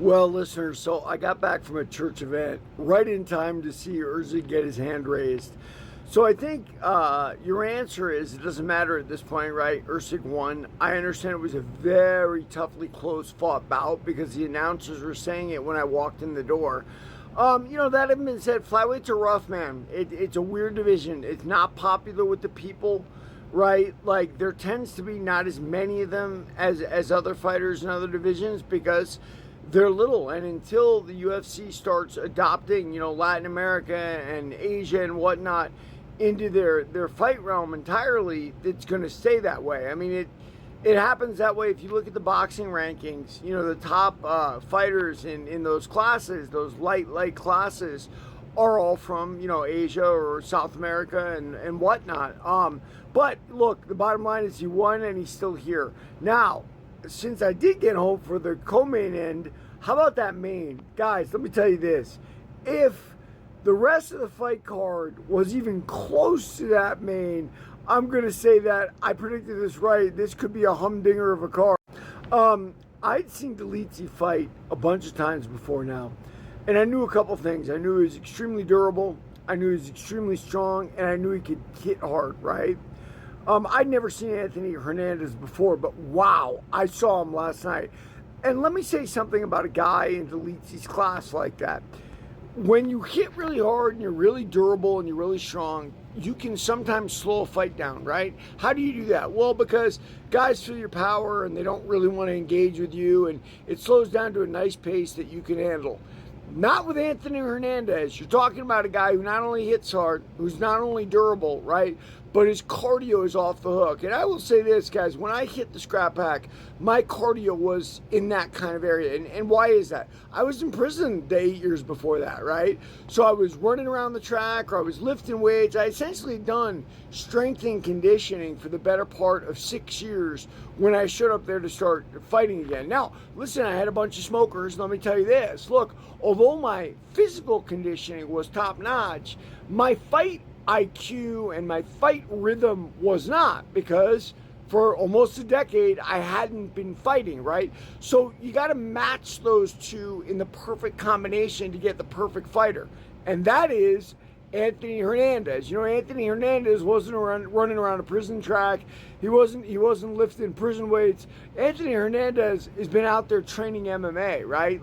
Well, listeners, so I got back from a church event right in time to see Urzig get his hand raised. So I think your answer is it doesn't matter at this point, right? Urzig won. I understand it was a very toughly close fought bout because the announcers were saying it when I walked in the door. That having been said, flyweights are rough, man. It's a weird division. It's not popular with the people, right? Like there tends to be not as many of them as other fighters in other divisions because they're little, and until the UFC starts adopting, Latin America and Asia and whatnot into their fight realm entirely, it's going to stay that way. I mean, it happens that way if you look at the boxing rankings. The top fighters in those classes, those light classes, are all from Asia or South America and whatnot. But look, the bottom line is he won and he's still here now. Since I did get home for the co-main end, how about that main? Guys, let me tell you this. If the rest of the fight card was even close to that main, I'm going to say that I predicted this right. This could be a humdinger of a card. I'd seen Dolidze fight a bunch of times before now, and I knew a couple things. I knew he was extremely durable, I knew he was extremely strong, and I knew he could hit hard, right? I'd never seen Anthony Hernandez before, but wow, I saw him last night. And let me say something about a guy in Dolidze's class like that. When you hit really hard and you're really durable and you're really strong, you can sometimes slow a fight down, right? How do you do that? Well, because guys feel your power and they don't really want to engage with you, and it slows down to a nice pace that you can handle. Not with Anthony Hernandez. You're talking about a guy who not only hits hard, who's not only durable, right, but his cardio is off the hook. And I will say this, guys, when I hit the scrap pack, my cardio was in that kind of area. And why is that? I was in prison the 8 years before that, right? So I was running around the track, or I was lifting weights. I essentially done strength and conditioning for the better part of 6 years when I showed up there to start fighting again. Now, listen, I had a bunch of smokers. Let me tell you this. Look, although my physical conditioning was top notch, my fight IQ and my fight rhythm was not, because for almost a decade I hadn't been fighting, right? So you got to match those two in the perfect combination to get the perfect fighter, and that is Anthony Hernandez. Anthony Hernandez wasn't running around a prison track. He wasn't lifting prison weights. Anthony Hernandez has been out there training MMA, right?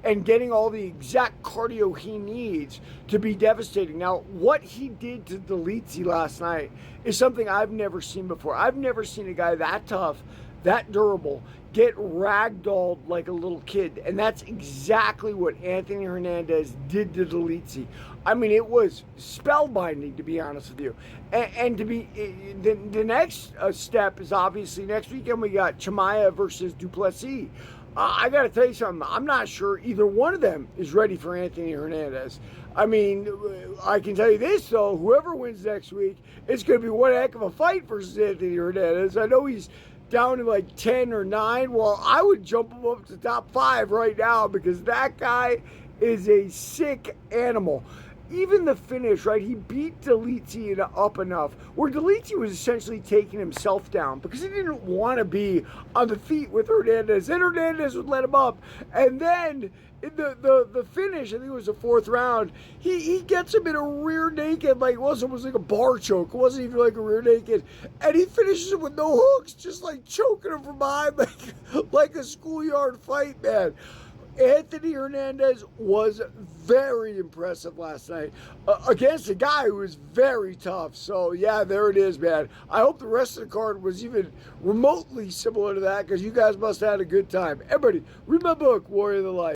And getting all the exact cardio he needs to be devastating. Now, what he did to Dolidze last night is something I've never seen before. I've never seen a guy that tough, that durable, get ragdolled like a little kid. And that's exactly what Anthony Hernandez did to Dolidze. I mean, it was spellbinding, to be honest with you. And to be the next step is obviously next weekend we got Chimaev versus Duplessis. I got to tell you something. I'm not sure either one of them is ready for Anthony Hernandez. I mean, I can tell you this, though. Whoever wins next week, it's going to be one heck of a fight versus Anthony Hernandez. I know he's down to like 10 or 9. Well, I would jump him up to top 5 right now, because that guy is a sick animal. Even the finish, right? He beat Dolidze up enough where Dolidze was essentially taking himself down because he didn't want to be on the feet with Hernandez. And Hernandez would let him up. And then in the finish, I think it was the 4th round, he gets him in a rear naked, like it was almost like a bar choke. It wasn't even like a rear naked. And he finishes him with no hooks, just like choking him from behind like a schoolyard fight, man. Anthony Hernandez was very impressive last night against a guy who was very tough. So, yeah, there it is, man. I hope the rest of the card was even remotely similar to that, because you guys must have had a good time. Everybody, read my book, Warrior of the Light.